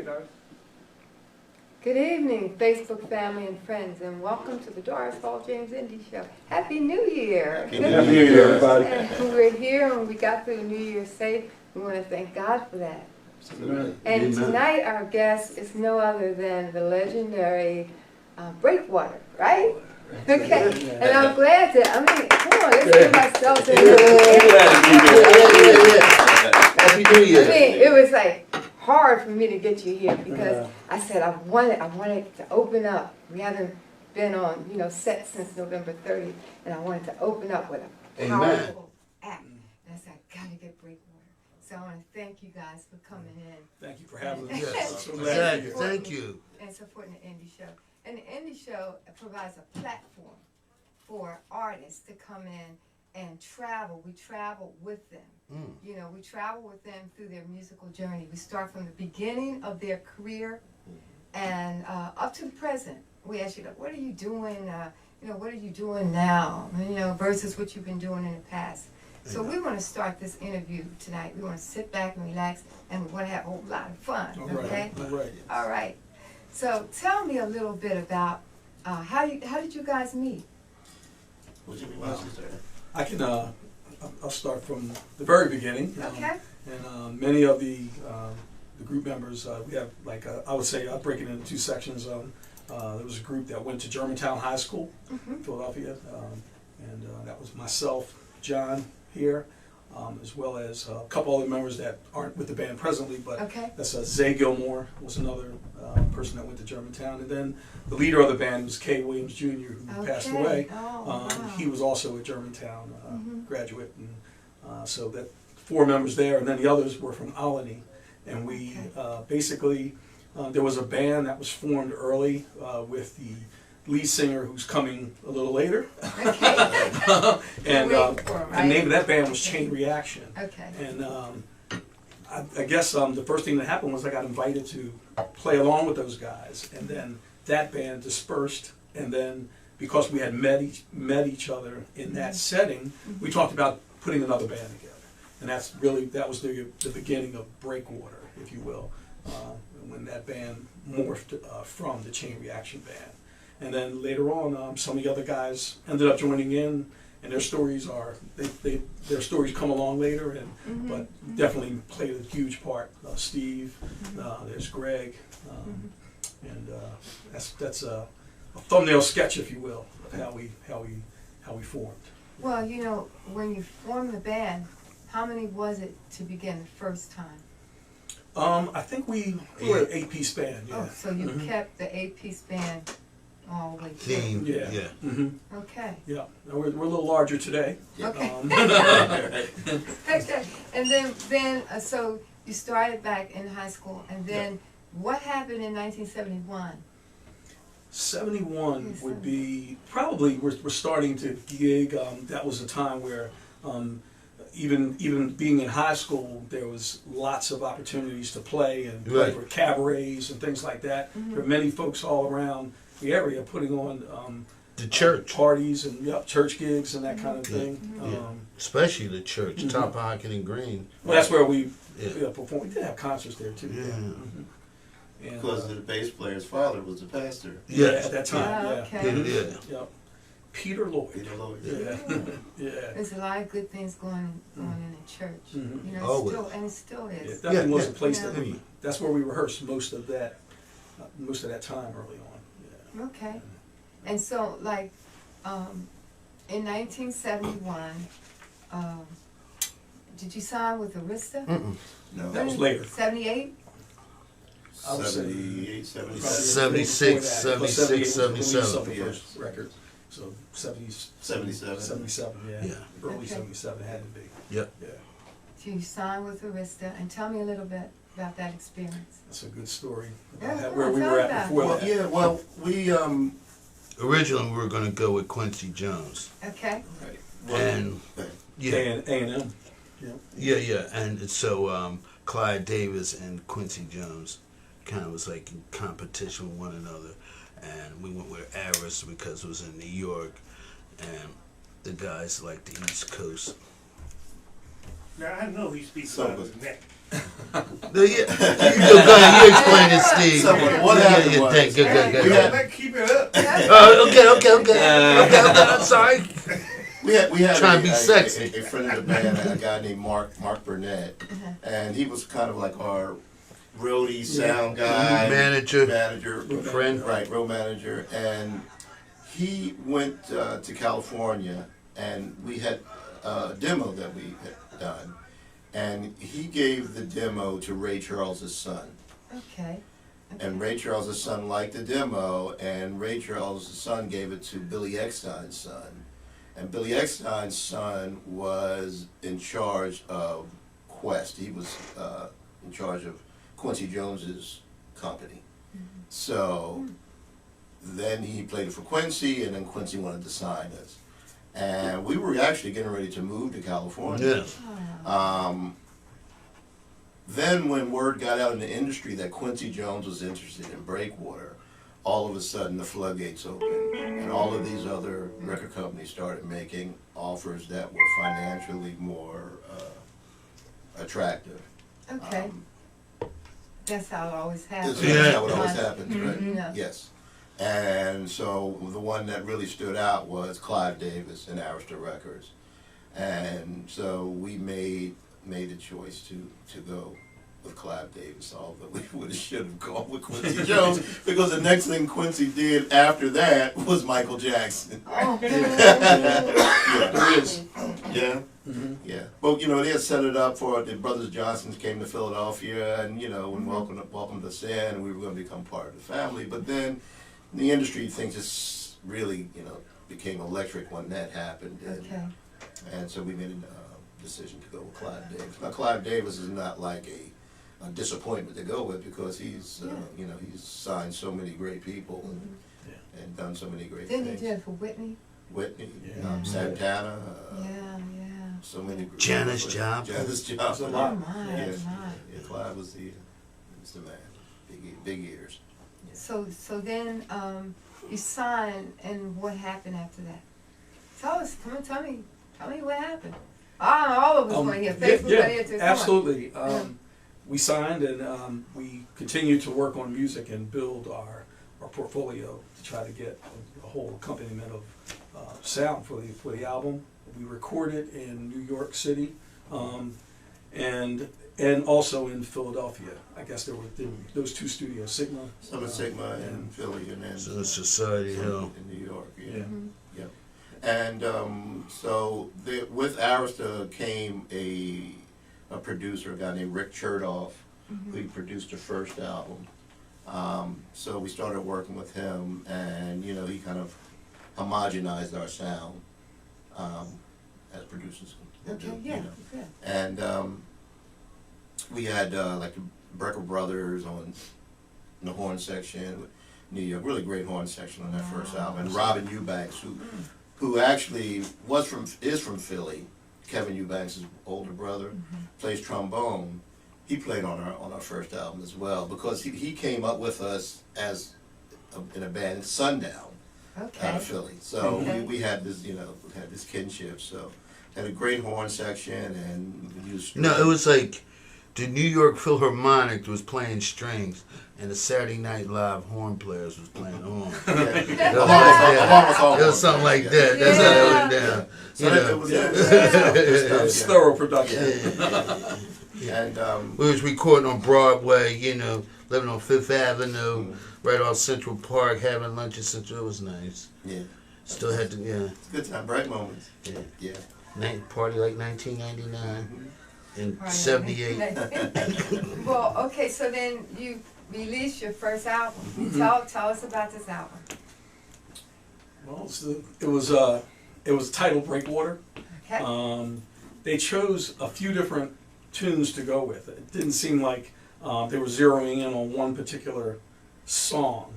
Doris. Good evening, Facebook family and friends, and welcome to the Doris Hall James Indy Show. Happy New Year! Happy New Year, everybody. And we're here and we got through the New Year safe. We want to thank God for that. Absolutely. And Amen. tonight our guest is no other than the legendary Breakwater, right? Okay, and I'm glad to, come on, let's give ourselves a Happy New Year. it was like hard for me to get you here because I said I wanted to open up. We haven't been on, set since November 30th, and I wanted to open up with a powerful act. And I said, I gotta get Breakwater. So I want to thank you guys for coming in. Thank you for having us. Yes, So glad you're here. thank you. And supporting the Indie Show. And the Indie Show provides a platform for artists to come in and travel. We travel with them. We travel with them through their musical journey. We start from the beginning of their career and up to the present. We ask you, what are you doing? What are you doing now? Versus what you've been doing in the past. So we want to start this interview tonight. We want to sit back and relax, and we want to have a whole lot of fun. Okay? All right. All right. So tell me a little bit about how did you guys meet? I can. I'll start from the very beginning. Okay. And many of the group members, we have I would say I'll break it into two sections. There was a group that went to Germantown High School, Philadelphia, and that was myself, John here, as well as a couple other members that aren't with the band presently, but that's Zay Gilmore was another person that went to Germantown, and then the leader of the band was Kay Williams Jr., who passed away. Wow. He was also a Germantown graduate, and so that 4 members there, and then the others were from Albany, and we basically there was a band that was formed early with the lead singer who's coming a little later. And the name of that band was Chain Reaction. Okay. And I guess the first thing that happened was I got invited to play along with those guys, and then that band dispersed, and then because we had met each other in that setting, we talked about putting another band together. And that was the beginning of Breakwater, if you will, when that band morphed from the Chain Reaction band. And then later on, some of the other guys ended up joining in, and their stories their stories come along later, and but definitely played a huge part. Steve, there's Greg, and that's a thumbnail sketch, if you will, of how we formed. Well, when you formed the band, how many was it to begin the first time? I think we were an 8-piece band. Yeah. Oh, so you kept the 8-piece band all the way through. Theme. Yeah. Okay. Yeah. We're a little larger today. Okay. Okay. And then so you started back in high school, and then what happened in 1971? 71 would be probably we're starting to gig. That was a time where even being in high school, there was lots of opportunities to play and play for cabarets and things like that. There were many folks all around the area putting on the church parties and church gigs and that kind of thing. Especially the church, Top Pocket and Green. Well, that's where we performed. We did have concerts there too. And, because the bass player's father was a pastor. At that time. Okay. Peter Lloyd. Peter Lloyd. There's a lot of good things going in the church. Always. It still is. It definitely was a place that that's where we rehearsed most of that time early on. Okay. And so, in 1971, did you sign with Arista? No. That was later. 78? 78, 77. 76, 76, 77. The first record. So 77, Yeah. Early 77 had to be. Yep. Yeah. So you signed with Arista, and tell me a little bit about that experience. That's a good story Yeah, about come where on, we tell were me at about before Well, that. we Originally, we were going to go with Quincy Jones. Okay. Right. And A&M. Yeah. And so Clyde Davis and Quincy Jones kind of was like in competition with one another. And we went with Aris because it was in New York, and the guys like the East Coast. Now I know he speaks So about good. his neck. No, yeah. Go ahead, you explain it, Steve. So what happened was- Good. We had- Let's keep it up. Okay. I'm sorry. We had Trying to be sexy. a friend of the band, a guy named Mark Burnett, and he was kind of like our roadie sound guy, Manager. friend, right, road manager, and he went to California, and we had a demo that we had done, and he gave the demo to Ray Charles' son. Okay. And Ray Charles' son liked the demo, and Ray Charles' son gave it to Billy Eckstein's son. And Billy Eckstein's son was in charge of Quest. He was in charge of Quincy Jones's company. So then he played it for Quincy, and then Quincy wanted to sign us. And we were actually getting ready to move to California. Then when word got out in the industry that Quincy Jones was interested in Breakwater, all of a sudden the floodgates opened, and all of these other record companies started making offers that were financially more attractive. Okay. That's how it always happens. That's how it always happens, right? Yeah. Yes. And so the one that really stood out was Clive Davis and Arista Records. And so we made the choice to go with Clive Davis, although we would have should have gone with Quincy Jones, because the next thing Quincy did after that was Michael Jackson. Oh. There is. Yeah. Yeah. But they had set it up for the Brothers Johnsons came to Philadelphia and and welcomed us in, and we were going to become part of the family. But then the industry thing just really became electric when that happened. And so we made a decision to go with Clive Davis. Now Clive Davis is not like a disappointment to go with, because he's he's signed so many great people and done so many great Didn't things. he do it for Whitney? Whitney, Yeah. Santana, Yeah. so many. Janis Joplin. Janis Joplin. A lot. Oh my. Yeah, Clive was the man. Big ears. So then you signed, and what happened after that? Tell me what happened. All of us want to hear. Facebook want to hear too. Come on. Absolutely. We signed, and we continued to work on music and build our portfolio to try to get a whole accompaniment of sound for the album. We recorded in New York City, and also in Philadelphia. I guess there were those two studios, Sigma. Sigma in Philly, and then Society Hill in New York. Yeah. Yep. And so with Arista came a producer, a guy named Rick Chertoff, who produced the first album. So we started working with him, and he kind of homogenized our sound as producers do. Okay. And we had like the Breakwater Brothers on the horn section, New York, really great horn section on that first album, and Robin Eubanks, who actually is from Philly. Kevin Eubanks' older brother, plays trombone. He played on our first album as well, because he came up with us as in a band, Sundown, out of Philly. So we had this this kinship. So had a great horn section, and we used. No, it was like the New York Philharmonic was playing strings, and the Saturday Night Live horn players was playing horn. It was something like that. That's how it went down. It was thorough production. And we was recording on Broadway, living on Fifth Avenue, right off Central Park, having lunch at Central. It was nice. Yeah. Still had to, It's a good time, bright moments. Yeah. Yeah. Party like 1999 and 78. Well, okay, so then you released your first album. Tell us about this album. Well, it was titled Breakwater. Okay. They chose a few different tunes to go with. It didn't seem like they were zeroing in on one particular song,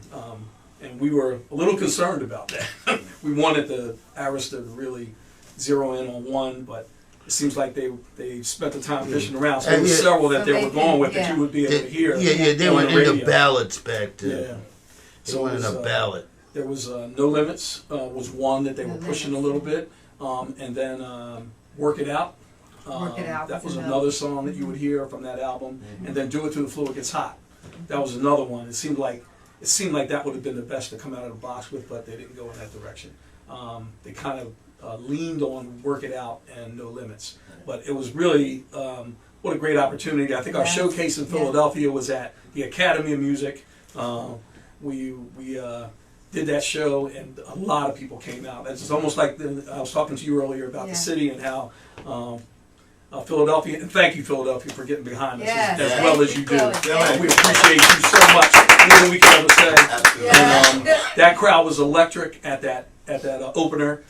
and we were a little concerned about that. We wanted the Arista to really zero in on one, but it seems like they spent the time fishing around. So there were several that they were going with that you would be able to hear. They on went the radio. into ballads back then. Yeah. They went in a ballad. There was No Limits was one that they were pushing a little bit, and then Work It Out Work It Out That was was another. another song that you would hear from that album. And then Do It Till the Floor Gets Hot. That was another one. It seemed like that would have been the best to come out of the box with, but they didn't go in that direction. They kind of leaned on Work It Out and No Limits. But it was really, what a great opportunity. I think our Yes. showcase in Philadelphia was at the Academy of Music. We did that show, and a lot of people came out. It's almost like I was talking to you earlier about the city and how Philadelphia, and thank you, Philadelphia, for getting behind us Yes, as thank well you, as you do. Philly. We appreciate you so much, more than we can ever say. Absolutely. And that crowd was electric at that opener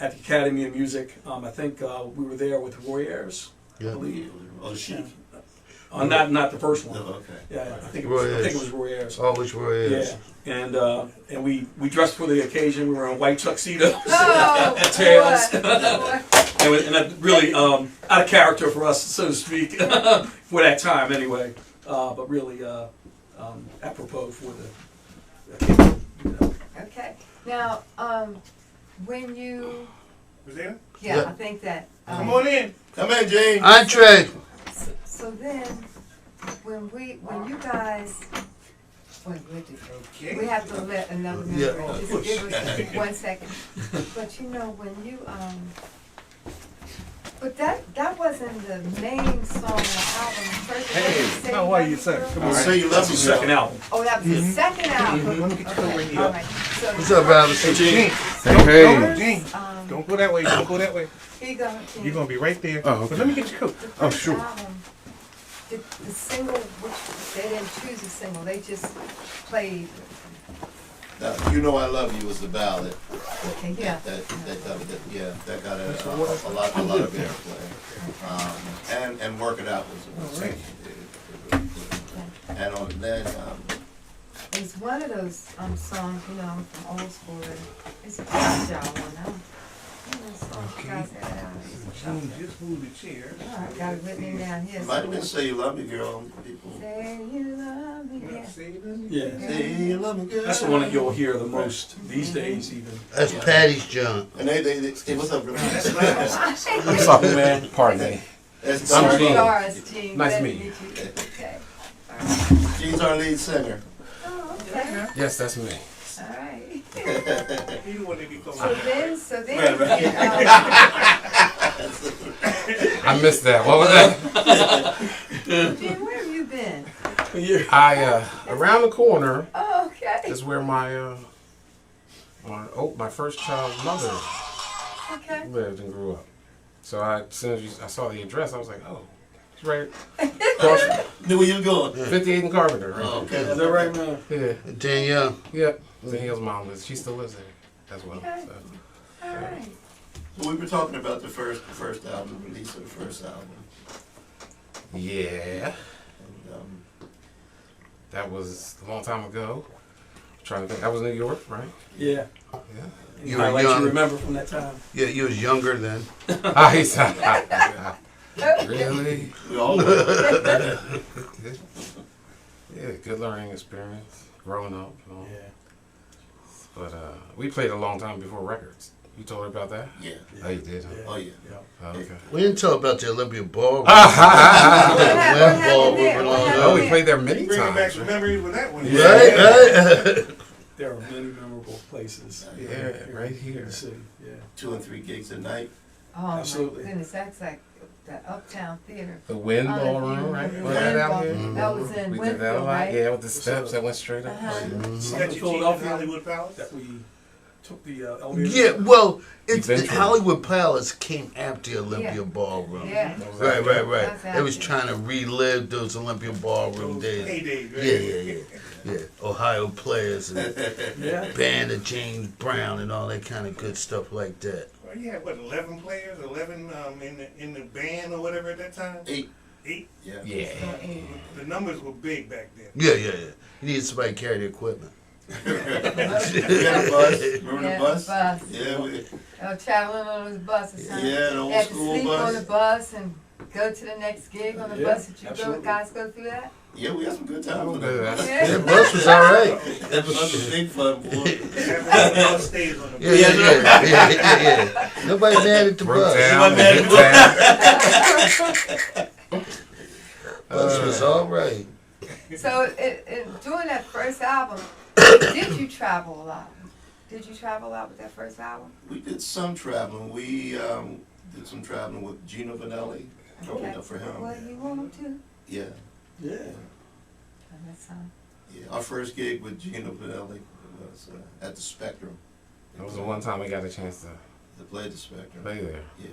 at the Academy of Music. I think we were there with Roy Ayers, I Yeah. believe. Oh, she. Not the first one. Oh, okay. Yeah, I think it Roy was Ayers. Roy Ayers. Always where it is. Yeah, and we dressed for the occasion. We were in white tuxedos, Oh, tails, boy. and that really out of character for us, so to speak, for that time anyway. But really apropos for the occasion. You know. Okay. Now, when you, Was there? yeah, Yeah. I think that. Come on in. Come in, Gene. Entree. So then, when you guys, wait, Okay. we have to let another Yeah. member, just give us 1 second. But you know, when you, but that wasn't the main song on the album. First, Hey, how are you, sir? Come on. Say you love That's me, the second album. Oh, that was the second album. Let me get you over Okay, here. all right. So What's up, Alice? Hey, Gene. Hey. Gene, Um, don't go that way. Don't go that way. here you go. Gene. You're going to be right there. Oh, okay. But let me get your coat. The Oh, first sure. album, the single, which they didn't choose a single, they just played. You Know I Love You was the ballad. Okay, yeah. That got a lot of airplay. And Work It Out was a single. And on that, It's one of those songs, you know, from old school. It's a y'all one. You guys had out. Gene, just move the chair. All right, got it written down here. might have been Say You Love Me, Girl. People Say you love me. Yeah. Yeah, say you love me, girl. that's the one that you'll hear the most these days, even. That's Patty's John. And they what's up, girl? What's up, man? Pardon me. That's I'm Doris. Gene. Doris, Gene. Nice to Glad meet you. you. Okay. All right. Gene's our lead singer. Oh, okay. Yes, that's me. All right. You want to be called. So then, I missed that. What was that? Gene, where have you been? Yeah. Around the corner Oh, okay. is where my first child's mother Okay. lived and grew up. So as soon as I saw the address, I was like, oh, it's right across Knew where you were going. 58 and Carpenter. Right? Oh, okay. Is that right, man? Yeah. Danielle. Yep. Danielle's mom lives. She still lives there as well. Okay. So. All right. We were talking about the first album, the release of the first album. Yeah. And, That was a long time ago. I'm trying to think. That was New York, right? Yeah. Yeah. Any You were highlights young. you remember from that time? Yeah, you was younger then. Really? we all were. Yeah, good learning experience, growing up. You know. Yeah. But we played a long time before records. You told her about that? Yeah. Oh, you did? Huh? Oh, yeah. Oh, okay. We didn't talk about the Olympia Ballroom. What happened Ballroom there? and What all happened Oh, we there? played there many Bringing back times. some Right? memories with that one. Right? There are many memorable places. Yeah, right in here. the city. Yeah. 2 and 3 gigs a night. Oh, Absolutely. my goodness, that's like the Uptown Theater. The Wind Ballroom, right? The Was that Wind out Ball- here? That was in We did that a Winfield, lot. right? Yeah, with the steps that went straight up. Uh-huh. Some Got in your cheap in Philadelphia Hollywood Palace? that we took the elevator. Yeah, well, it's Eventually. Hollywood Palace came after Olympia Yeah. Ballroom. Yeah. Right. That's They was after. trying to relive those Olympia Ballroom Those days. heydays, right? Yeah. Ohio players and Yeah. band of James Brown and all that kind of good stuff like that. Well, you had, what, 11 players? 11 in the band or whatever at that time? 8. 8? Yeah. Yeah. The numbers were big back then. Yeah. You needed somebody to carry the equipment. We had a bus. Remember Yeah, the bus? bus. Yeah, we, Traveling on those buses, huh? yeah, the old Had to school sleep on the bus. bus and go to the next gig on the Yeah, bus. Did you absolutely. guys go through that? Yeah, we had some good times. We'll do that. Yeah, the bus was all right. That was big fun, boy. Everybody else stays on the Yeah. Nobody mad at the bus. Brooktown, Midtown. Bus was all right. So during that first album, did you travel a lot? Did you travel a lot with that first album? We did some traveling. We did some traveling with Gino Vanelli. Opened up for him. What you want to? Yeah, Yeah. Oh, that's yeah. Our first gig with Gino Vanelli was at the Spectrum. That was the one time we got a chance to To play at the Spectrum. play there Yeah.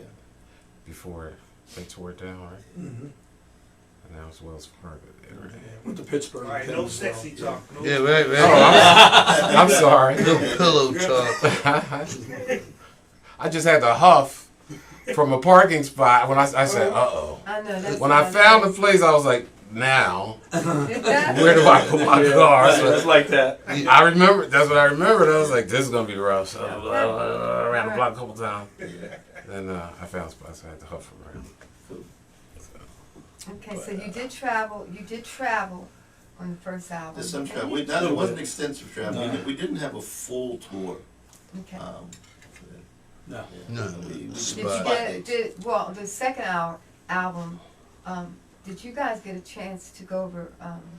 before they tore it down, right? Mm-hmm. And now it's Wells Fargo there. Went to Pittsburgh. All right, no sexy talk. No Yeah, right, right. Oh, I'm sorry. No pillow talk. I just had to huff from a parking spot when I said, uh-oh. I know that's. When I found the place, I was like, now, Yeah. where do I put my car? So It's like that. I remember, that's what I remembered. I was like, this is going to be rough. So I ran the block a couple times. Then I found spots, so I had to huff around. Okay, so you did travel. You did travel on the first album. Did some And travel. you- It wasn't extensive travel. No. We didn't have a full tour. Okay. No. No. We Did you Spot get? Well, the second album. Did you guys get a chance to go over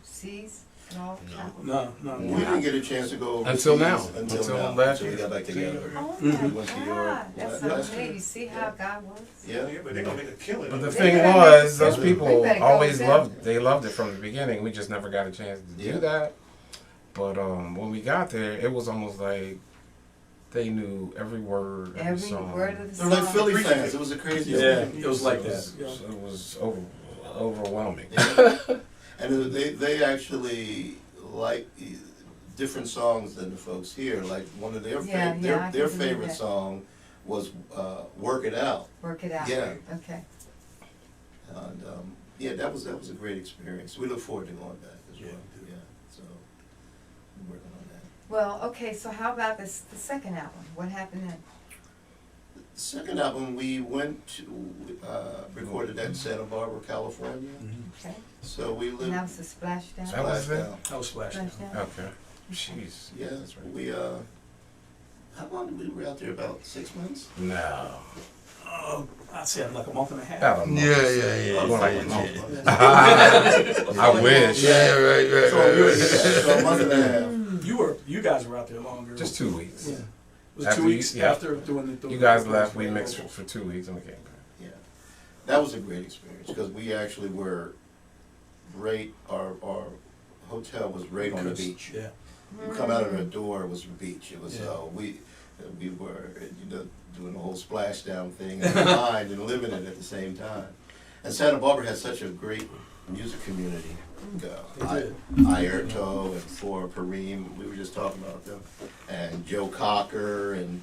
seas at all? No. Travel? No, no. We didn't get a chance to go Until overseas now. Until Until now. last Until we year. got back together. Oh Mhm. my Went to Europe God, that's last so year. neat. You see how God works. Yeah. Yeah, but they're gonna make a killing. But the on it. thing better was, go- those they people better go always with loved. They loved it from the beginning. We just never got a chance to Yeah. do that. But when we got there, it was almost like they knew every word of the Every song. word of the They were song. like Philly fans. It was the craziest Yeah, thing. it was like It that. was, Yeah. it was overwhelming. And they actually like different songs than the folks here. Like one of their Yeah, fa- yeah, I can their believe favorite that. song was "Work It Out." Work it out. Yeah. Okay. And yeah, that was a great experience. We look forward to going back as well. Yeah. Yeah, so we're working on that. Well, okay. So how about the second album? What happened then? The second album we went to recorded that in Santa Barbara, California. Mhm. Okay. So we And lived that was the Splashdown. That was Splashdown. it? That was Splashdown. Splashdown. Okay. Jeez. Yeah, That's right. we how long did we were out there? About 6 months. No. Oh, I'd say like a month and a half. About a month. Yeah. More like a Yeah. month. I wish. Yeah, right. So a month and a half. You guys were out there longer. Just 2 weeks. Yeah. It was After 2 weeks you- yeah. after doing the. You guys left. We mixed for 2 weeks, and we came back. Yeah, that was a great experience because we actually were right. Our hotel was right on the beach. Yeah. You come out of the door, it was the beach. It was Yeah. we were doing the whole splashdown thing in our mind and living it at the same time. And Santa Barbara has such a great music community. They did. Ayrto and Flora Pareem, we were just talking about them, and Joe Cocker and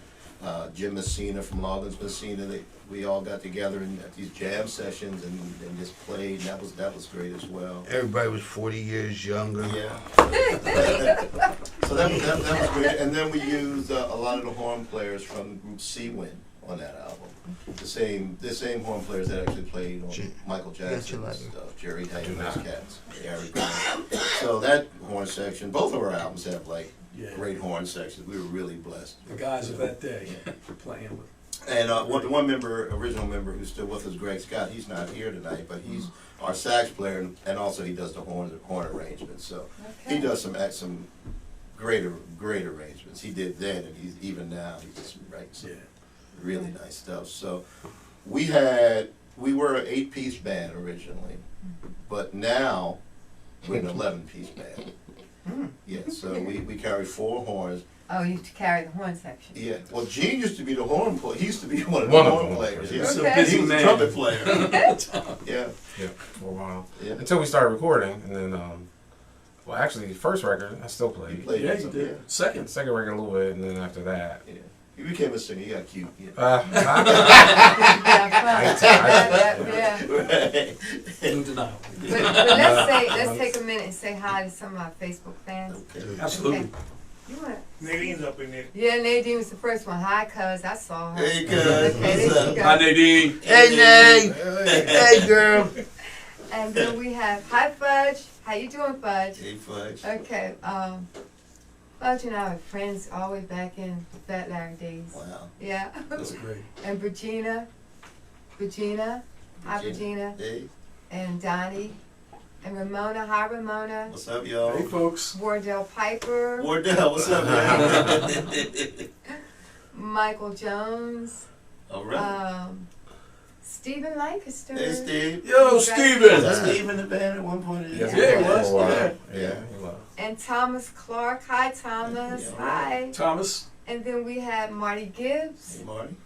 Jim Messina from Loggins Messina. We all got together at these jam sessions and just played. And that was great as well. Everybody was 40 years younger. Yeah. So that was great. And then we used a lot of the horn players from the group Sea-Wind on that album. The same horn players that actually played on Michael Jackson's stuff, Jerry Hayden's Cats, Eric Grant. So that horn section, both of our albums have like Yeah. great horn sections. We were really blessed. The guys of that day playing with. And the one member, original member who's still with us, Greg Scott, he's not here tonight, but he's our sax player, and also he does the horn arrangements. So Okay. he does some great arrangements. He did then, and he's even now he just writes some Yeah. really nice stuff. So we were an 8-piece band originally, but now we're an 11-piece band. Yeah, so we carry 4 horns. Oh, you carry the horn section. Yeah, well, Gene used to be the horn player. He used to be one of the One of horn them. players. Yeah. He's a Okay. busy He was a man. trumpet player. Yeah, Yeah, for a while. yeah. Until we started recording, and then, well, actually, the first record, I still He played. played Yeah, you some, did. Second. Second record a little bit, and then after that, Yeah. He became a singer. He got cute. Yeah. Yeah. Right. No denial. But let's take a minute and say hi to some of our Facebook fans. Okay. Absolutely. Okay. You wanna? Nadine's up in there. Yeah, Nadine was the first one. Hi, cuz I saw her. Hey, cuz. Okay, there What's you up? go. Hi, Nadine. Hey, Nate. Hey, girl. And then we have hi, Fudge. How you doing, Fudge? Hey, Fudge. Okay. Fudge and I were friends all the way back in the Fat Larry days. Wow. Yeah. That's great. And Virginia, Hi, Regina. Hey, And Donnie. And Ramona. Hi, Ramona. what's up, y'all? Hey, folks. Wardell Piper. Wardell, what's up, man? Michael Jones. All right. Stephen Lancaster. Hey, Steve. Yo, Was Steven. that Steve in the band at one point? Yes, Yeah, he was. for a while. Yeah. Yeah, he was. And Thomas Clark. Hi, Thomas. Yeah, Hi. Thomas. And then we had Marty Gibbs Hey, Marty.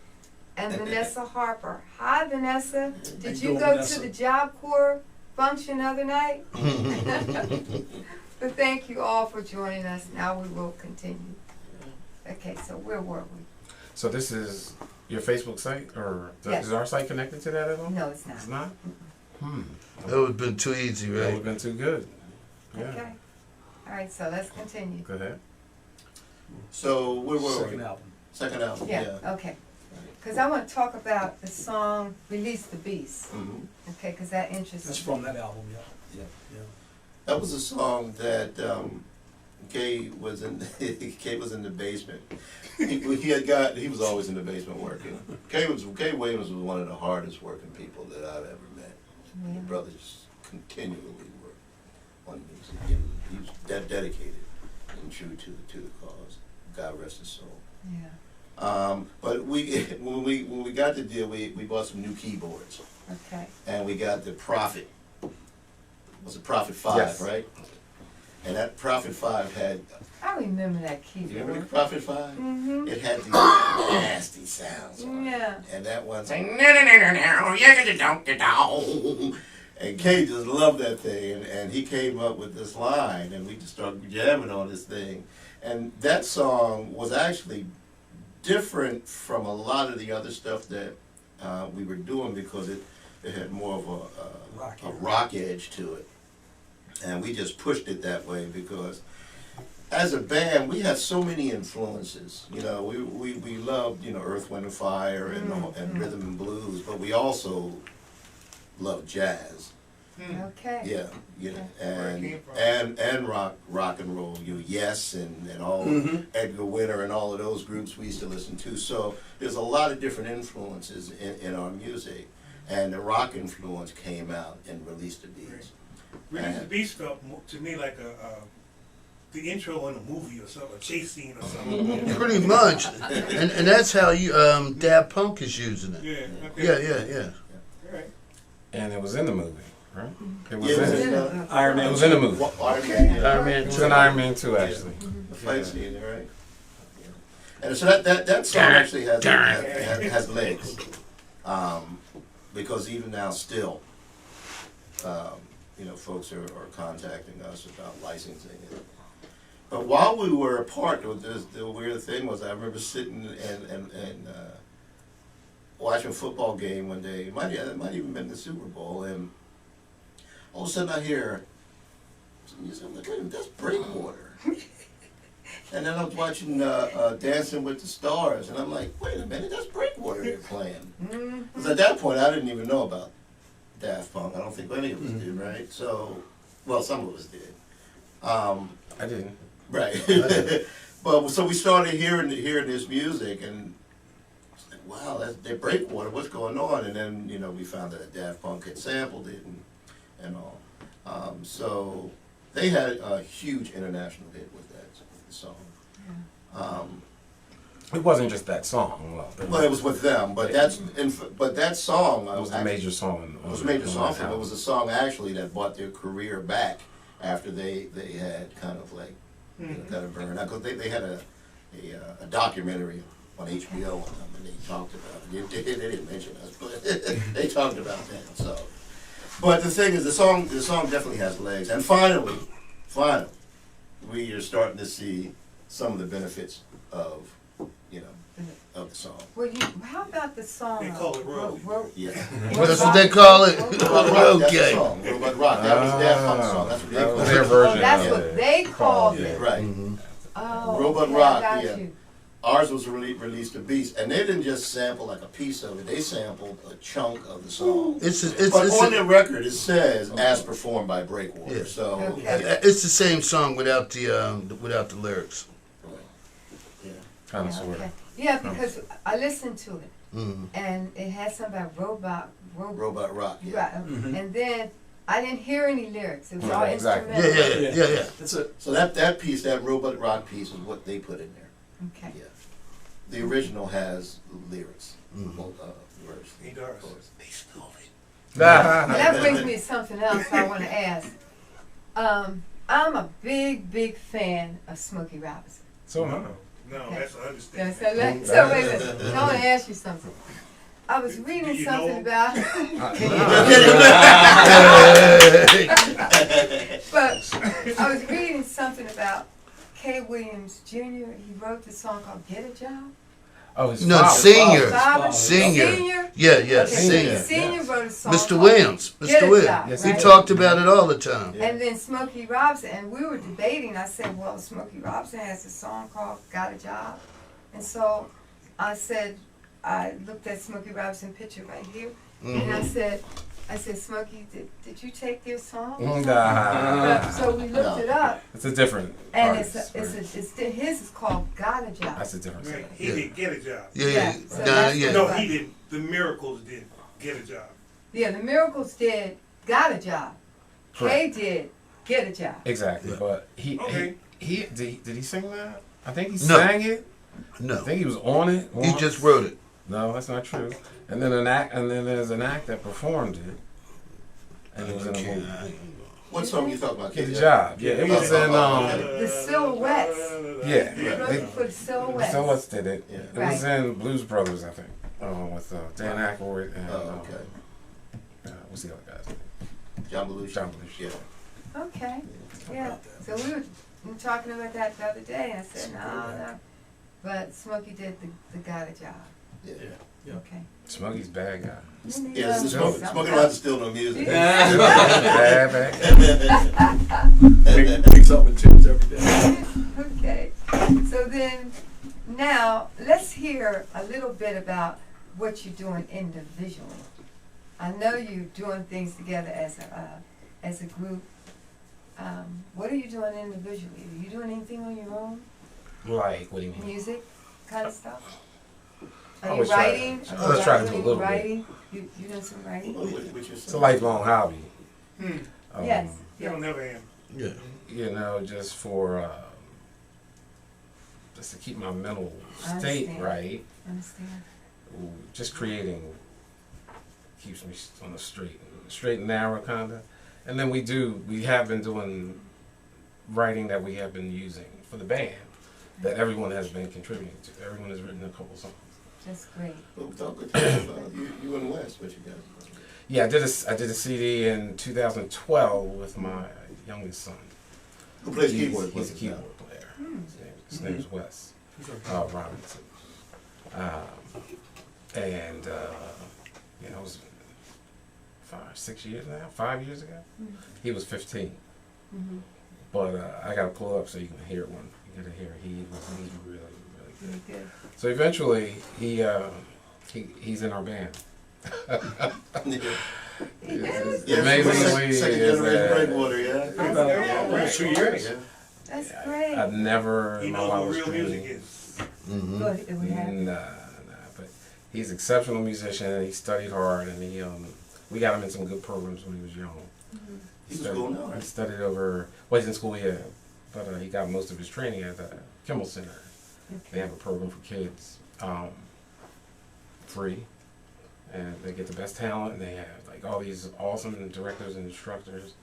and Vanessa Harper. Hi, Vanessa. Did you you doing, go Vanessa? to the Job Corps function the other night? But thank you all for joining us. Now we will continue. Okay, so where were we? So this is your Facebook site, or Yes. is our site connected to that at all? No, it's not. It's not? Hmm. That would have been too easy, That would right? have been too good. Yeah. Okay. All right, so let's continue. Go ahead. So, where were Second we? album. Second album, Yeah, okay. Because I want to talk about the song Release the Beast. Mhm. Okay, because that interests That's me. from that album, yeah. Yeah. Yeah. That was a song that Kay was in. Kay was in the basement. He was always in the basement working. Kay Williams was one of the hardest working people that I've ever met. Yeah. The brothers continually worked on music. He was dedicated and true to the cause. God rest his soul. Yeah, But when we got the deal, we bought some new keyboards, okay. and we got the Prophet. Was it Prophet 5, Yes. right? And that Prophet 5 had. I remember that You remember the keyboard. Prophet 5? Mm-hmm. It had these nasty sounds on it. Yeah. And that one saying, no, no, no, no, no, yeah, and Kay just loved that thing, and he came up with this line, and we just started jamming on this thing. And that song was actually different from a lot of the other stuff that we were doing because it had more of a rock edge to it. And we just pushed it that way because as a band, we had so many influences. You know, we loved, Earth, Wind, and Fire and rhythm and blues, but we also loved jazz. Okay. Yeah, Where it came from. and rock and roll. Yes, and all Edgar Winter and all of those groups we used to listen to. So there's a lot of different influences in our music, and the rock influence came out and Release the Beast. Release the Beast felt to me like the intro in a movie or something, a chase scene or something. Pretty much. And that's how you Daft Punk is using it. Yeah. Okay. Yeah. All right. And it was in the movie, right? It was Yeah, in it was it. in Iron It Man. was in the movie. Iron Man, yeah. Iron Man It was 2. in Iron Man 2, actually. The fight scene, right? Yeah. And so that song actually has legs, because even now still, folks are contacting us about licensing it. But while we were apart, the weird thing was I remember sitting and watching a football game one day. It might even been the Super Bowl, and all of a sudden I hear some music. I'm like, wait a minute, that's Breakwater. And then I was watching Dancing with the Stars, and I'm like, wait a minute, that's Breakwater they're playing. Because at that point, I didn't even know about Daft Punk. I don't think any of us did, right? So, well, some of us did. I didn't. Right. But so we started hearing this music, and it's like, wow, they're Breakwater. What's going on? And then we found that Daft Punk had sampled it and all. So they had a huge international hit with that song. It wasn't just that song. Well, it was with them, but that song It was the major song. It was a major song for them. It was a song actually that brought their career back after they had kind of like kind of burned out because they had a documentary on HBO on them and they talked about it. They didn't mention us, but they talked about that. So, but the thing is, the song definitely has legs. And finally, we are starting to see some of the benefits of the song. Well, how about the song? They call it road. Yeah. That's what they call it. Robot Rock, that's the Okay. song. Robot Rock. That was their fun song. That's what they That called was it. their Oh, version. that's of what it. they called it. Right. Oh, Robot okay, Rock, I got yeah. you. Ours was Release the Beast, and they didn't just sample like a piece of it. They sampled a chunk of the song. It's But on the record, it says as performed by Breakwater. Yeah. So Okay. it's the same song without the lyrics. yeah. Kind of Yeah, sort okay. of. Yeah, because I listened to it, Mm-hmm. and it had something about Robot Rock. Yeah. Right. Mhm. And then I didn't hear any lyrics. It was all Right, exactly. instrumental. Yeah. That's it. So that piece, that Robot Rock piece, is what they put in there. Okay. Yeah. The original has lyrics. Mhm. Both verse. Hey, Doris. chorus. They stole it. Well, that brings me to something else I want to ask. I'm a big fan of Smokey Robinson. So No, am that's an Yeah, understatement. so, so wait a minute. I want to ask you something. I was reading you something know about, I. but I was reading something about Kay Williams Jr. He wrote the song called "Get a Job." Oh, his No, father. senior. Father? Senior. Senior. Yeah, Okay, senior. Senior wrote a song. Mr. called Williams. Get Mr. a Williams. Job, Yes, He right? talked about it all the time. And then Smokey Robinson, and we were debating. I said, well, Smokey Robinson has a song called Got a Job. And so I said, I looked at Smokey Robinson's picture right here, and I said, Smokey, did you take your song? Nah. So we looked it up, It's a different and artist, right? his is called Got a Job. That's a different Right. song. He Yeah. didn't get a job. Yeah. So Nah, that's yeah. No, Right. he didn't. The Miracles did get a job. Yeah, the Miracles did Got a Job. Kay Correct. did Get a Job. Exactly, Yeah. but Okay. he did he sing that? I think he No. sang it. I No. think he was on it. He once. just wrote it. No, that's not true. And then there's an act that performed it, and it was in a movie. What song you talking about? Get a Job. Yeah, it was in The Silhouettes. yeah. He wrote it for the Silhouettes. So what's did it? Yeah. It was in Blues Brothers, I think, with Dan Aykroyd and Oh, okay. what's the other guy's name? John Belushi. John Belushi. Yeah. Okay, yeah, so we were talking about that the other day, and I said, no, but Smokey did the Got a Job, Yeah. okay. Smokey's bad guy. Yeah, Something Smoking else. Rods still no music. Bad guy. Wakes up with tunes every day. Okay, so then, now, let's hear a little bit about what you're doing individually. I know you're doing things together as a group. What are you doing individually? Are you doing anything on your own? Like, what do you mean? Music kind of stuff? I Are you always try to- writing? I always try to do a little bit. Writing? You doing some writing? It's a lifelong hobby. Yes. They'll never end. Yeah. You know, just for just to keep my mental I state understand. right. Understand? Just creating keeps me on the straight and narrow kind of. And then we have been doing writing that we have been using for the band that everyone has been contributing to. Everyone has written a couple songs. That's great. You and Wes, what you got? Yeah, I did a CD in 2012 with my youngest son. Who plays He's keyboard? a keyboard player. His name is Wes Robinson. And you know, it was 5 years now. 5 years ago, he was 15. Mm-hmm. But I gotta pull it up so you can hear it when you get to hear it. He was really Really good. good. So eventually, he's in our band. Yes. Yeah, Amazingly, second is generation that- Breakwater, yeah. That's About 2 years. Yeah. That's Yeah, great. I've never He in my knows what wildest real music dreams- is. Mm-hmm. Good, it would happen. Nah, but he's an exceptional musician and he studied hard and we got him in some good programs when he was young. He's in school now, He right? studied he's in school, yeah, but he got most of his training at the Kimmel Center. They have a program for kids, free, and they get the best talent and they have like all these awesome directors and instructors,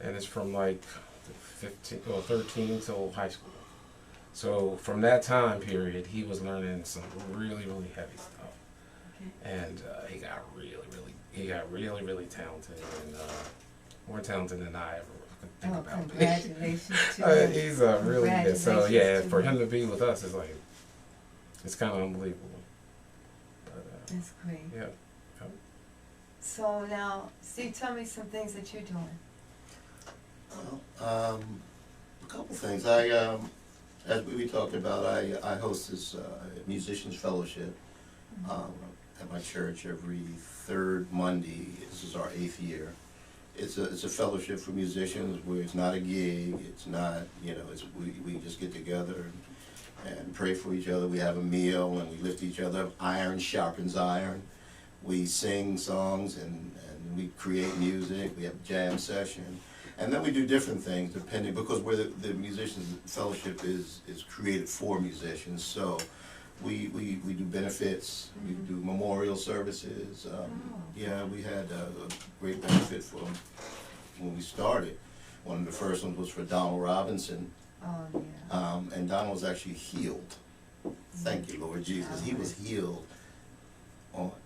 and it's from like 15 or 13 till high school. So from that time period, he was learning some really heavy stuff, and he got really talented, and more talented than I ever could think Oh, about. congratulations to him. He's really good. So yeah, Congratulations for to him to be with us is like, it's kind of unbelievable. But That's great. yeah. So now, Steve, tell me some things that you're doing. A couple things. As we talked about, I host this musicians fellowship at my church every third Monday. This is our 8th year. It's a fellowship for musicians where it's not a gig. It's not, we just get together and pray for each other. We have a meal and we lift each other up. Iron sharpens iron. we sing songs and we create music. We have a jam session, and then we do different things depending, because we're the musicians fellowship is created for musicians. So we do benefits, we do memorial services. Yeah, we had a great benefit for when we started. One of the first ones was for Donald Robinson. Oh, yeah. And Donald was actually healed. Thank you, Lord Jesus. He was healed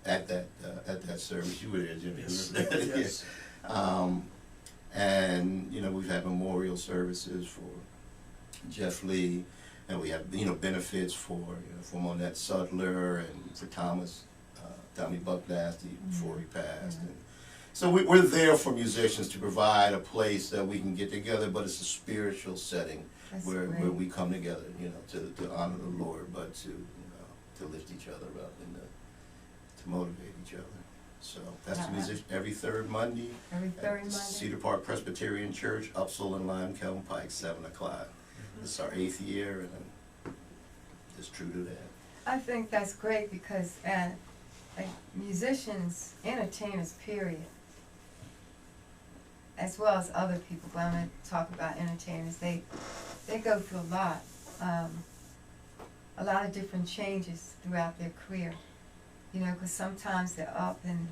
at that service. You were there, Jimmy. Yes. Yes. And you know, we've had memorial services for Jeff Lee, and we have benefits for for Monette Sutler and for Tommy Buck Nasty before he passed. And so we're there for musicians to provide a place that we can get together, but it's a spiritual setting. That's Where great. we come together, to honor the Lord, but to lift each other up and to motivate each other. So that's the musician every third Monday. Every third Monday. Cedar Park Presbyterian Church, Upsall and Lime, Kelvin Pike, 7 o'clock. This is our 8th year, and it's true to that. I think that's great because like musicians, entertainers, period, as well as other people, but I'm going to talk about entertainers, they go through a lot of different changes throughout their career. Because sometimes they're up and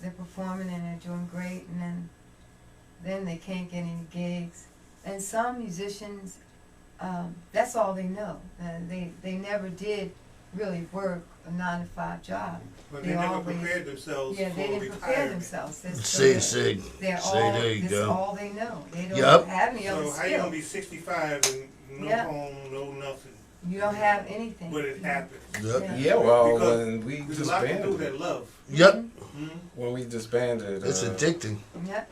they're performing and they're doing great, and then they can't get any gigs. And some musicians, that's all they know. They never did really work a 9-to-5 job. But they never prepared themselves Yeah, for they didn't prepare retirement. themselves. Say, They're say, all, there you this go. is all they know. They don't Yup. have any other So how you gonna skill. be 65 and no Yeah. home, no nothing? You don't have anything. But it happens. Yep. Yeah, well, Because when we There's a lot to do disbanded, that love. Yep. Mhm. when we disbanded, It's addicting. Yep.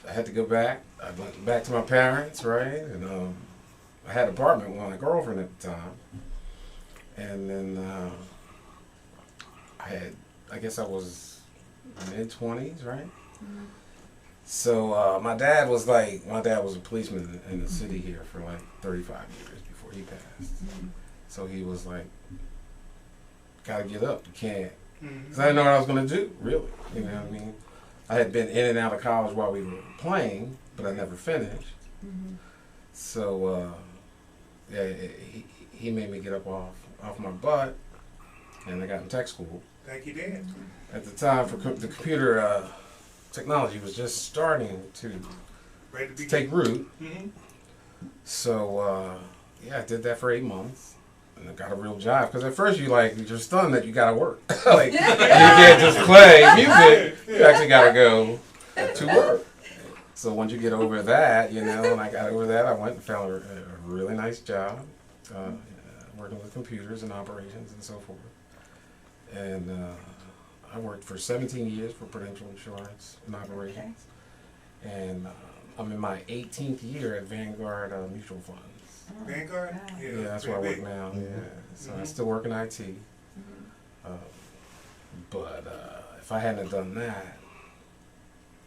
I had to go back. I went back to my parents, right? And I had an apartment with my girlfriend at the time. And then I guess I was mid-20s, right? So my dad was a policeman in the city here for like 35 years before he passed. So he was like, gotta get up, you can't. Because I didn't know what I was going to do, really. You know what I mean? I had been in and out of college while we were playing, but I never finished. So, yeah, he made me get up off my butt, and I got in tech school. Thank you, Dad. At the time, for the computer technology was just starting to Ready to be take root. Mhm. So, yeah, I did that for 8 months. And I got a real job. Because at first you're stunned that you got to work. Like, you can't just play music. You actually got to go to work. So once you get over that, and I got over that, I went and found a really nice job. Working with computers and operations and so forth. And I worked for 17 years for Prudential Insurance and Operations. And I'm in my 18th year at Vanguard Mutual Funds. Vanguard? Wow. Yeah, that's where I work now. Yeah, so I still work in IT. But if I hadn't have done that,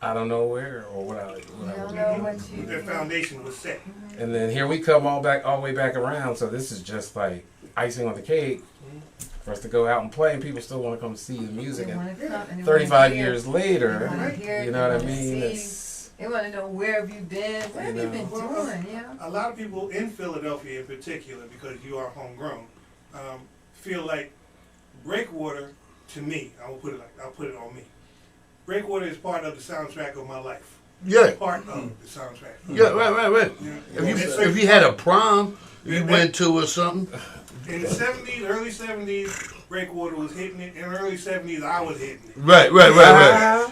I don't know where or what I You would don't be know doing. what you. Their foundation was set. And then here we come all the way back around. So this is just like icing on the cake for us to go out and play, and people still want to come see the music. They And wanna come and they 35 wanna hear- years later, they wanna hear it, you know what I they wanna mean? see. It's, They want to know where have you been? What have you know. been Well, doing? A lot of people in Philadelphia in particular, because you are homegrown, feel like Breakwater, to me, I'll put it on me. Breakwater is part of the soundtrack of my life. Yeah. Part of the soundtrack. Yeah, right. Yeah. If you had a prom you went to or something. In the 70s, early 70s, Breakwater was hitting it. In the early 70s, I was hitting it. Right.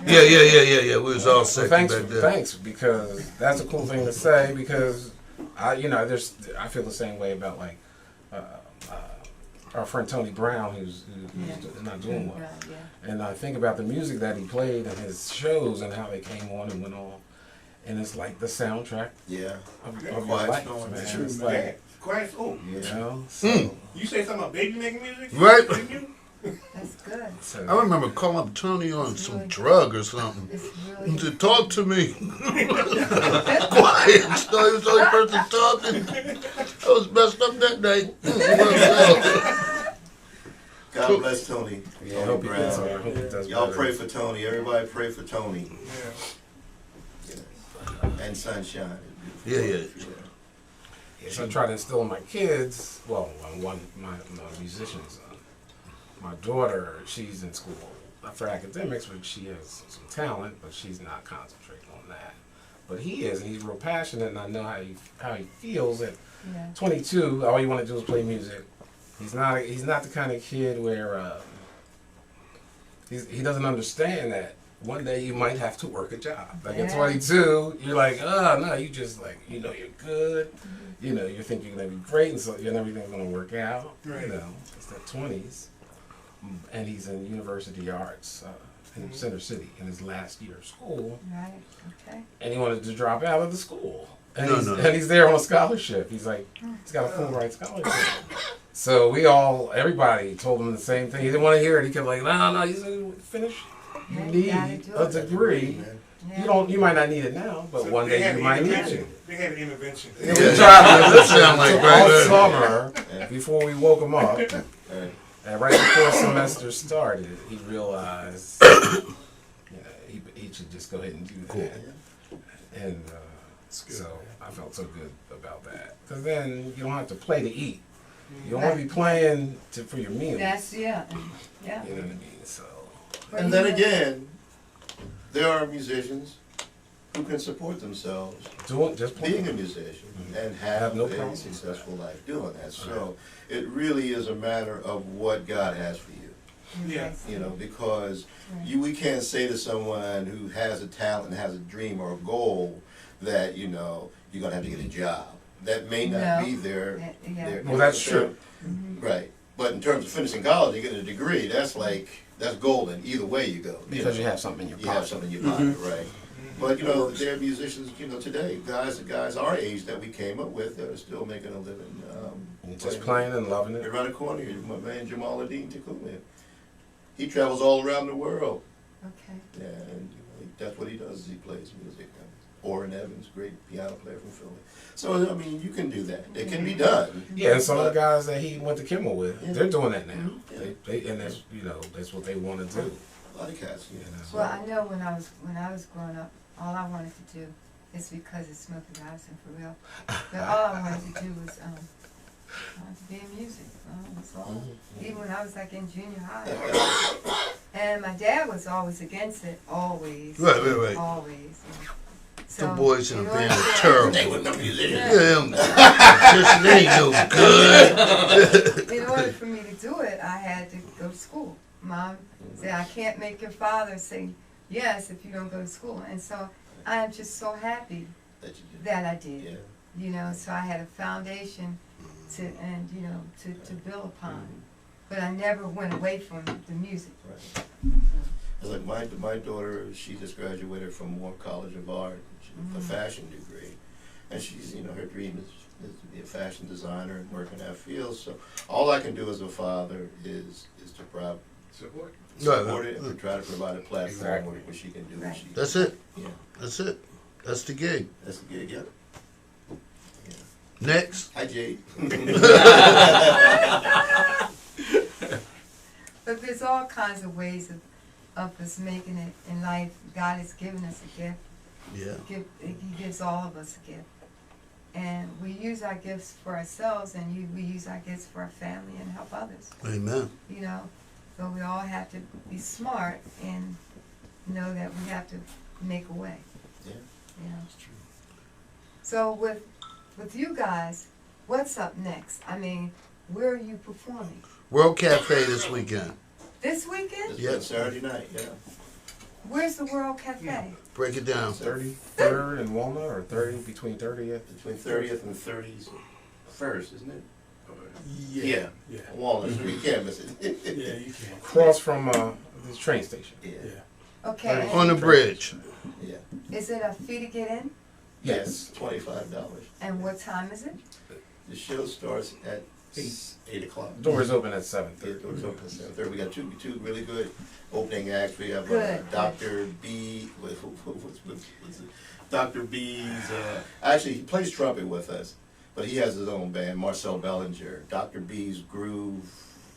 Yeah. We was all sexy back then. thanks, because that's a cool thing to say. Because I feel the same way about like our friend Tony Brown, who's not doing well. Yeah. And I think about the music that he played and his shows and how they came on and went off. And it's like the soundtrack Yeah. of Yeah. your Quiet life, Storm, man. true, It's Yeah. like, Quiet. Oh, you Yeah. know, so, you say something about baby making music? Right. Didn't you? That's good. so I remember calling up Tony on some drug or something. It's He really said, talk to me. Quiet. So he was the only person talking. I was messed up that night. God bless Tony. Yeah, I hope he Brown. does. I hope he does Y'all better. pray for Tony. Everybody pray for Tony. Yeah. And Sunshine. Yeah, yeah. Yeah, so I try to instill in my kids. Well, my musicians. My daughter, she's in school for academics, but she has some talent, but she's not concentrating on that. But he is, and he's real passionate, and I know how he feels at Yeah. 22. All you want to do is play music. He's not the kind of kid where he doesn't understand that one day you might have to work a job. Like at Yeah. 22, you're like, oh no, you just like, you know, you're good. You know, you think you're gonna be great, and so everything's gonna work out. Right. You know, it's the 20s, and he's in University Arts in Center City in his last year of school, Right. Okay. and he wanted to drop out of the school. And, No, he's, no. and he's there on a scholarship. He's like, he's got a full ride scholarship. So everybody told him the same thing. He didn't want to hear it. He kept like, no, you said finish. You Yeah, you need gotta do a it. degree. Yeah. You might not need it now, but So one they day had you an might need intervention. it. They had an intervention. We tried to listen Sound like all right. summer before we woke him up. Right. And right before semester started, he realized he should just go ahead and do that. And so I felt so good about that. Because then you don't have to play to eat. You don't want to be playing for your meals. That's yeah. You know what I mean? So But And you then know- again, there are musicians who can support themselves just play. being a musician and have Have no a problem. successful life doing that. So it really is a matter of what God has for you. Yeah. You know, because Right. we can't say to someone who has a talent and has a dream or a goal that, you know, you're gonna have to get a job. That may not No. be their, Yeah. their Well, that's true. Right. But in terms of finishing college, you get a degree, that's golden, either way you go. Because know. you have something in your You pocket. have something in your pocket, right? But, you know, there are musicians, you know, today, guys our age that we came up with that are still making a living. And just playing and loving Right it. around the corner here, my man Jamal Adine Takuman. He travels all around the world. Okay. And you know, that's what he does, is he plays music. Orrin Evans, great piano player from Philly. So, I mean, you can do that. It can be done. Yeah, and some of the guys that he went to Kimmel with, Yeah. they're doing that now. Yeah. And that's that's what they want to do. A lot of cats. You know. Well, I know when I was growing up, all I wanted to do is because it's Smokey Robinson for real. But all I wanted to do was I wanted to be in music. That's all. Even when I was like in junior high. And my dad was always against it, always. Right. Always. Yeah. The So, boys in in the order band are for- terrible. They were no musicians. Yeah, just they ain't no good. In order for me to do it, I had to go to school. Mom said, I can't make your father say yes if you don't go to school. And so I am just so happy That you did. that I did. Yeah. You know, so I had a foundation to build upon. But I never went away from the music. Right. It's like my daughter, she just graduated from Moore College of Art, a fashion degree, and she's, you know, her dream is to be a fashion designer and work in that field. So all I can do as a father is to Support. support it and to try to provide a platform Exactly. where she can do Right. what she. That's it. Yeah, That's it. That's the gig. that's the gig. Yeah. Next. Hi, Jade. But there's all kinds of ways of us making it in life. God has given us a gift. Yeah. He gives all of us a gift. And we use our gifts for ourselves, and we use our gifts for our family and help others. Amen. You know, but we all have to be smart and know that we have to make a way. Yeah. You know. So with you guys, what's up next? I mean, where are you performing? World Cafe this weekend. This weekend? It's Yeah. been Saturday night. Yeah. Where's the World Cafe? Yeah. Break it down. 33rd and Walnut, or 30 between 30th. Between 30th and 31st, isn't it? Yeah. Walnut Street. You can't miss it. Yeah, you can. Across from the train station. Yeah. Yeah. Okay. On the bridge. Yeah. Is it a fee to get in? Yes. $25. And what time is it? The show starts at 8 o'clock. Doors open at Yeah, 7:30. doors open at 7:30. We got two really good opening acts. We have Good. Dr. B. What's it? Dr. B's. Actually, he plays trumpet with us, but he has his own band, Marcel Bellinger. Dr. B's Groove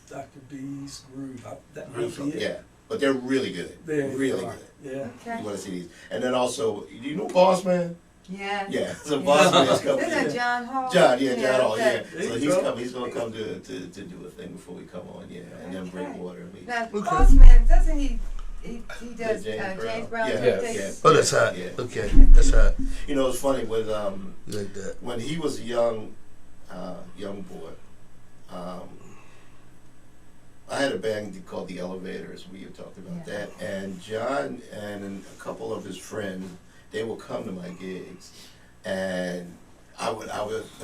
Dr. B's Groove. That might be it. Yeah, but they're really good. They really are. good. Yeah. You Okay. want to see these, and then also, do you know Boss Man? Yeah. Yeah, so Boss Man's coming. Isn't that John Hall? John, yeah, John Hall, yeah. okay. There So you he's go. coming. He's gonna come to do a thing before we come on, yeah, and then Okay. Breakwater. Now, Okay. Bossman, doesn't he does James James Brown. Brown? Yeah. imitations? Oh, that's hot. Yeah. Okay, that's hot. You know, it's funny with You like that? when he was a young boy. I had a band called the Elevators. We had talked about Yeah. that, and John and a couple of his friends, they would come to my gigs, and I would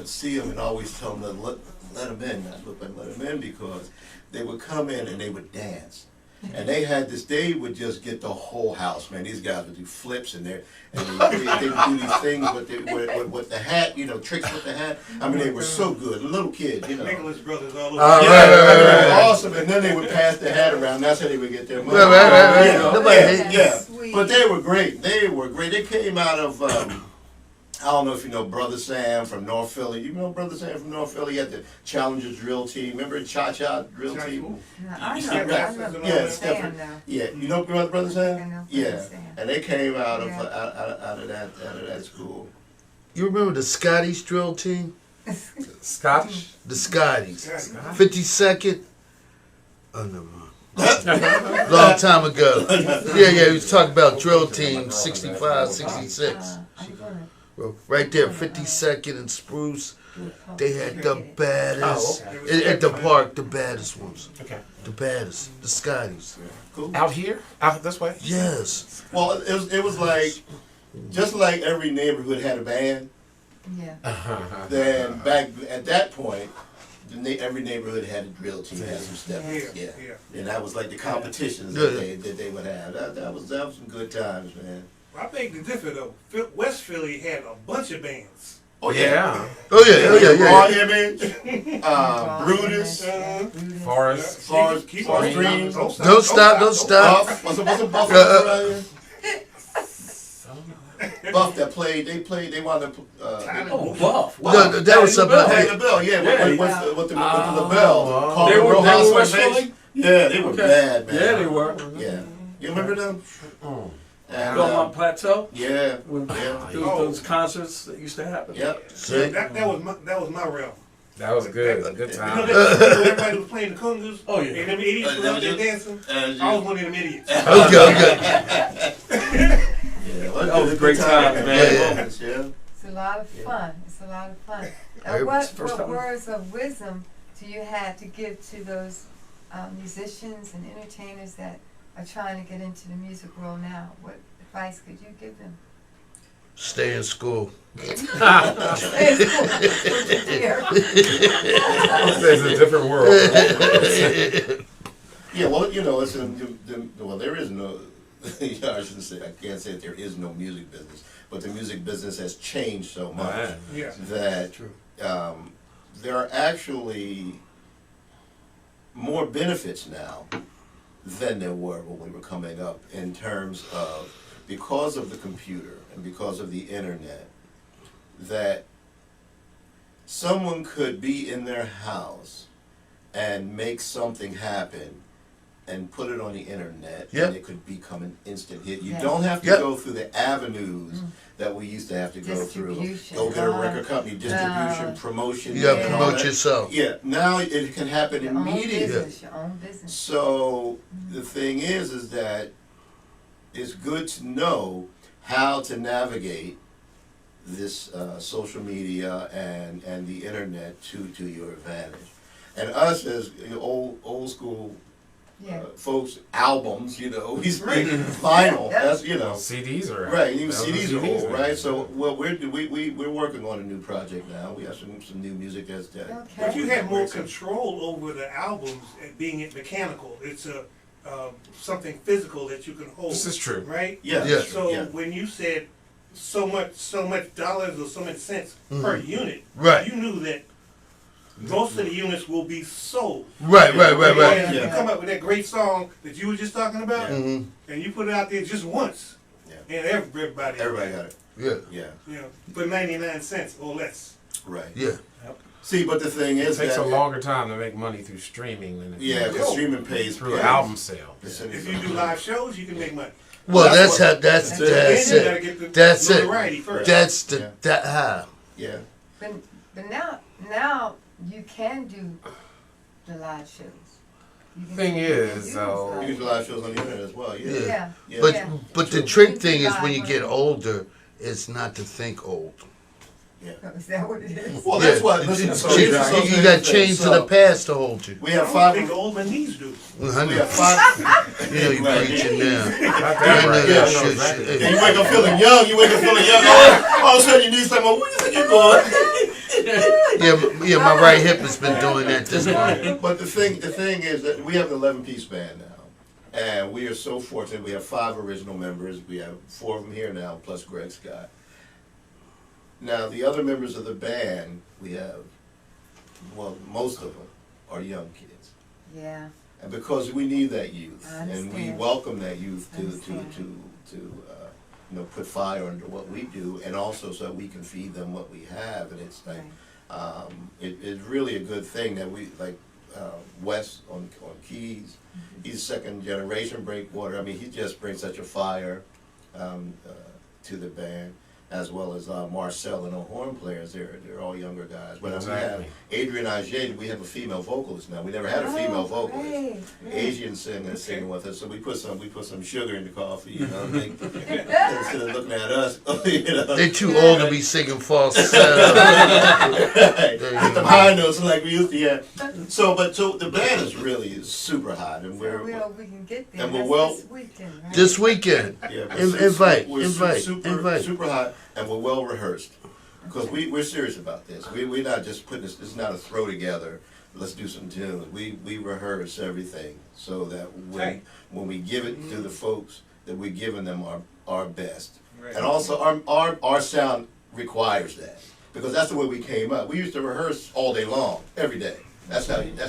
see them and always tell them to let them in, not look, but let them in, because they would come in and they would dance. And they would just get the whole house, man. These guys would do flips and they would do these things with the hat, you know, tricks with the hat. I mean, they were so good. Little kids, you know. Nicholas Brothers all over. All Yeah, right. they were awesome. And then they would pass the hat around. That's how they would get their money. Right. Yeah, Nobody yeah, hate- yeah. Sweet. But they were great. They were great. They came out of, I don't know if you know Brother Sam from North Philly. You know Brother Sam from North Philly? He had the Challenger drill team. Remember Cha-Cha drill team? No, I You know, said that. I know Yeah, Brother Stephen. Sam now. Yeah, you know Brother I know Sam? Brother Yeah, Sam. and they came out of Yeah. out of that school. You remember the Scotties drill team? Scotch. The Scotties. Yeah. 52nd. Oh, never mind. Long time ago. Yeah, he was talking about drill team 65, 66. I'm gonna Well, right there, 52nd and Spruce. do a pump. They had the baddest. Oh, At the park, the baddest ones. Okay. The baddest. The Scotties. Cool. Out here? Out this way? Yes. Well, it was like, just like every neighborhood had a band, Yeah. then back at that point, every neighborhood had a drill team, had some steppers, yeah. Yeah. And that was like the competitions Yeah. that they would have. That was some good times, man. I think the different though. West Philly had a bunch of bands. Oh Yeah. Oh, yeah. Raw Image, Brutus, Forest. Forest Keep Forest on Green, Don't stop. Buff. Was it Buff around here? Buff that played. They wound up. Oh, Buff. Wow. No, that was something. Playing the bell, yeah, Yeah, with the bell. Called They the were Rojas West Bass. Philly? Yeah, they were Okay. bad, man. Yeah, they were. Yeah, you remember them? And, Belmont Plateau. yeah, When yeah, those concerts that used to happen. yep. See? That was my realm. That was good. A good You know time. that everybody was playing the congas? Oh, yeah. And them idiots were out there dancing. I was one of them idiots. Okay. Yeah, That was a great time, man. Yeah. It's a lot of fun. It's a lot of fun. Everybody's first What time. words of wisdom do you have to give to those musicians and entertainers that are trying to get into the music world now? What advice could you give them? Stay in school. It's cool. What you hear? It's a different world. Yeah, well, you know, well, there is no. I shouldn't say. I can't say that there is no music business, but the music business has changed so much Yeah. that True. there are actually more benefits now than there were when we were coming up in terms of, because of the computer and because of the internet, that someone could be in their house and make something happen and put it on the internet, Yep. and it could become an instant hit. You Yeah. don't have to Yep. go through the avenues that we used to have to go through. Distribution. Go get a record company, distribution, promotion. You gotta Yeah. promote yourself. Yeah, now it can happen Your own immediately. business. Your own business. So the thing is that it's good to know how to navigate this social media and the internet to your advantage. And us as old school Yeah. folks, albums, you know, we spring vinyl. That's CDs are out. right. Even That was the CDs are old, man. right? So we're working on a new project now. We have some new music that's that. Okay. But you have more control over the albums and being it mechanical. It's a something physical that you can hold. This is true. Right? Yeah. Yeah. So yeah. when you said so much dollars or so much cents per unit, Right. you knew that most of the units will be sold. Right. And you Yeah. come up with that great song that you were just talking about, Yeah. Mm-hmm. and you put it out there just once, Yeah. and everybody Everybody got it. Yeah. Yeah. for 99 cents or less. Right. Yeah. See, but the thing It is takes that a longer time to make money through streaming than it yeah, does because streaming pays through pays. album sale. If you do live shows, you can make money. Well, That's that's what- that's Then you gotta it. get the That's it. notoriety first. That's the Yeah. that how. Yeah. But now you can do the live shows. You can Thing do- is, you can do though- those You use live shows on the internet as well. Yeah. Yeah. Yeah. Yeah. But Yeah. but the True. trick thing is when you Live get on- older, it's not to think old. Is that what it is? Well, that's Yeah. what. Listen, so You got chains to the past to hold you. We I have don't five. think old men needs do. I We know. have five. You know you Right. preaching now. Not I that know right. that I know shit. exactly. And you wake up feeling young. You wake up feeling young. All of a sudden you need someone. Where you think you're going? Yeah, my right hip has been doing that this morning. But the thing is that we have an 11-piece band now, and we are so fortunate. We have 5 original members. We have 4 of them here now, plus Greg Scott. Now the other members of the band, we have, well, most of them are young kids, Yeah. and because we need that youth, I and we understand. welcome that youth I to understand. put fire under what we do, and also so we can feed them what we have, and it's like. Right. It's really a good thing that we, like, Wes on keys, he's second generation Breakwater. I mean, he just brings such a fire to the band, as well as Marcel and the horn players. They're all younger guys. But we have Exactly. Adrian Ajay, we have a female vocalist now. We never had a female vocalist. Great, great. Asian singer singing with us, so we put some sugar in the coffee, you know, instead of looking at us, you know. They're too old to be singing falsetto. Right. Get them high notes like we used to have. So the band is super hot, and So we hope we can get there. and we're That's well- this weekend, right? This weekend. yeah, Invite. super hot, and we're well rehearsed because we're serious about this. We're not just putting this. This is not a throw together. Let's do some tunes. We rehearse everything so that Right. when we give it to the folks, that we're giving them our best. Right. And also, our sound requires that because that's the way we came up. We used to rehearse all day long, every day. That's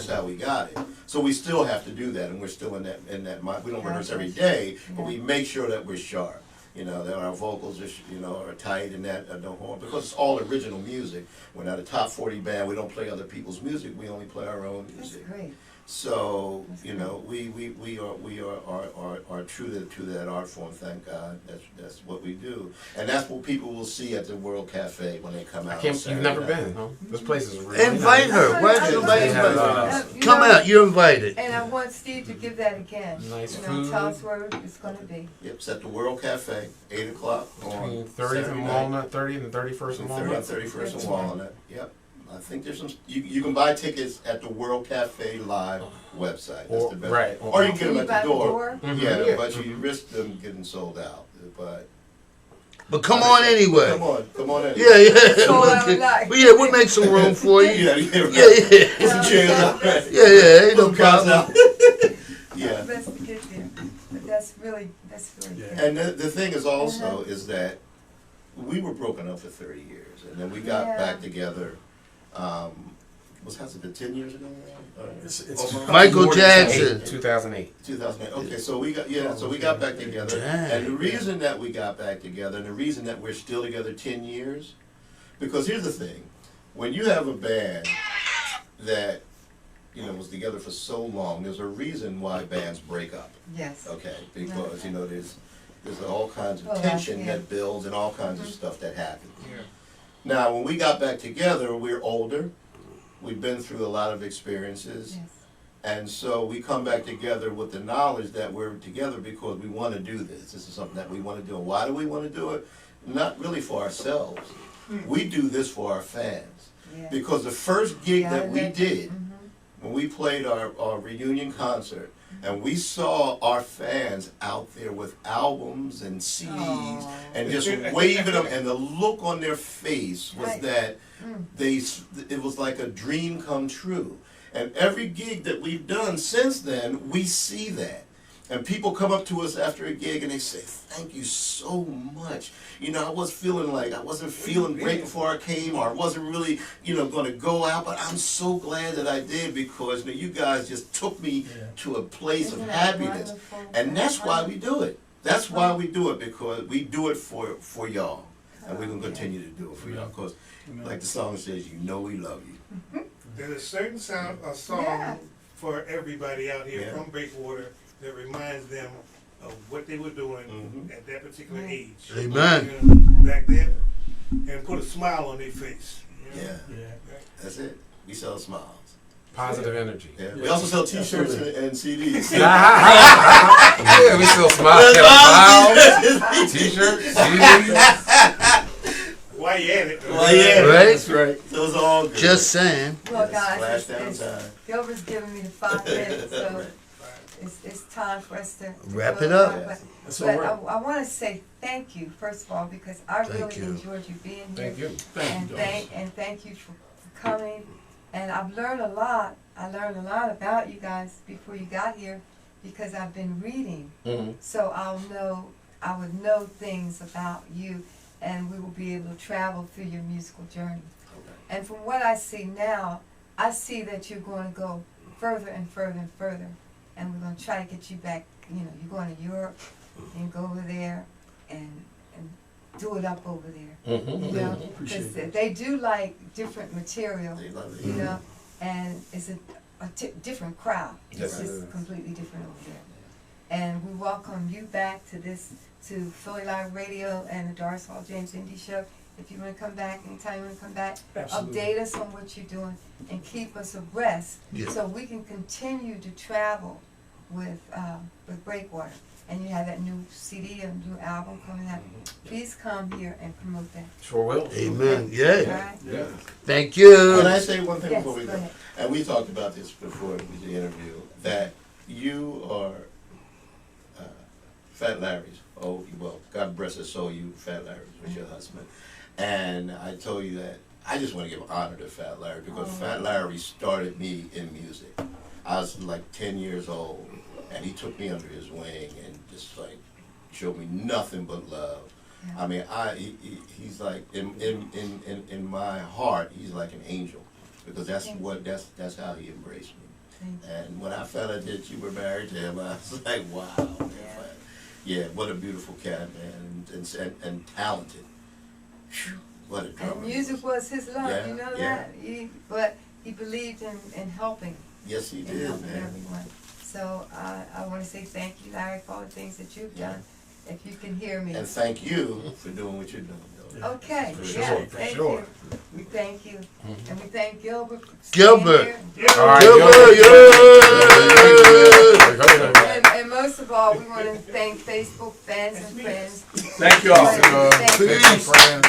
how we got it. So we still have to do that, and we're still in that mind. We don't rehearse every day, but we make sure that we're sharp. You know, that our vocals are tight and that the horn, because it's all original music. We're not a top 40 band. We don't play other people's music. We only play our own That's music. great. So we are true to that art form. Thank God. That's what we do, and that's what people will see at the World Cafe when they come out. on You've Saturday never night. been, huh? This place is really Invite nice. her. Why don't you invite Yeah, her? You Come know, out. You're invited. And I want Steve to give that again. Nice You know, food. tell us where it's gonna be. Yep, it's at the World Cafe, 8 o'clock on Between 30th Saturday and night. Walnut, 30th and 31st and 30th and Walnut. 31st and Walnut. Yep. I think there's some. You can buy tickets at the World Cafe Live website. That's the best. Right. Or you can get Can them you at buy the the door. door? Mhm. Yeah, but you risk them getting sold out. But But come on anyway. come on in. Yeah, yeah. all I would like. Well, yeah, we'll make some room for you. Yeah, Yeah, yeah. Put some chairs out. Yeah, yeah. Ain't no Put some couches problem. out. Yeah. Best to get there. But that's really Yeah. good. And the thing is also is that we were broken up for 30 years, and then we got Yeah. back together. Has it been 10 years ago? It's Michael more than Jackson. 2008. 2008. Okay, so we got back together, Dang. and the reason that we got back together, and the reason that we're still together 10 years, because here's the thing: when you have a band that was together for so long, there's a reason why bands break up. Yes. Okay, because there's all kinds of Well, tension yeah. that builds and all kinds of stuff that happens. Yeah. Now, when we got back together, we're older. We've been through a lot of experiences. Yes. And so we come back together with the knowledge that we're together because we want to do this. This is something that we want to do. And why do we want to do it? Not really for ourselves. We do this for our fans. Yeah. Because the first gig Yeah, that we that- did, Mhm. when we played our reunion concert, and we saw our fans out there with albums and CDs Aw. and just waving them, and the look on their face was Right. that Mm. it was like a dream come true. And every gig that we've done since then, we see that. And people come up to us after a gig and they say, "Thank you so much. I wasn't feeling great before I came, or I wasn't really, going to go out, but I'm so glad that I did because you guys just took me to a place Isn't of that happiness." wonderful? And that's why we do it. That's why we do it, because we do it for y'all. And we're going to continue to do it for y'all. Because, like the song says, you know we love you. There's a certain song Yeah. for everybody out here Yeah. from Breakwater that reminds them of what they were doing at that particular Right. age. Amen. You know, back then, and put a smile on their face. You know? Yeah, Yeah. that's it. We sell smiles. Positive energy. Yeah. We also sell T-shirts and CDs. Yeah, we still smile. Smiles, t-shirts, CDs. Why you at it? Well, yeah, Right? that's right. Those are all good. Just saying. Well, Yes, guys, flash down time. Gilbert's giving me the 5 minutes, so Right. it's time for us to Wrap close it up. out. That's But all right. I want to say thank you, first of all, because I Thank really you. enjoyed you being here. Thank you. Thank you, Doris. And thank you for coming. And I've learned a lot. I learned a lot about you guys before you got here because I've been reading. Mm-hmm. So I would know things about you, and we will be able to travel through your musical journey. And from what I see now, I see that you're going to go further and further and further. And we're going to try to get you back. You know, you're going to Europe and go over there and do it up over there. Mm-hmm. You know, Appreciate because that. they do like different material. They love it. You know, and it's a different crowd. Yes, It's it just is. completely different over there. And we welcome you back to Philly Live Radio and the Doris Hall James Indie Show. If you want to come back, anytime you want to come back, Absolutely. update us on what you're doing and keep us abreast Yeah. so we can continue to travel with Breakwater. And you have that new CD and new album coming out. Please come here and promote that. Sure will. Amen. All Yeah. right? Yeah. Thank Can you. I say one thing Yes, before we go go? ahead. And we talked about this before with the interview, that you are Fat Larry's. Oh, well, God bless his soul, you Fat Larry's was your husband. And I told you that I just want to give honor to Fat Larry because Fat Larry started me in music. I was like 10 years old, and he took me under his wing and just like showed me nothing but love. Yeah. I mean, he's like in my heart, he's like an angel because that's how he embraced me. Thank you. And when I found out that you were married to him, I was like, wow, man. Yeah, what a beautiful cat, man, and talented. Whew, what a drummer. And he music was. was his love, Yeah, you know yeah. that? But he believed in helping. Yes, he And did, helping man. everyone. So I want to say thank you, Larry, for all the things that you've done. If you can hear me. And thank you for doing what you're doing. Doris. Okay, For yes, sure, for thank sure. you. We thank you. And we thank Gilbert for Gilbert. staying All right, Gilbert, here. And most of all, we want to thank Facebook fans and friends. Thank you all. Thank you. Peace. Friends.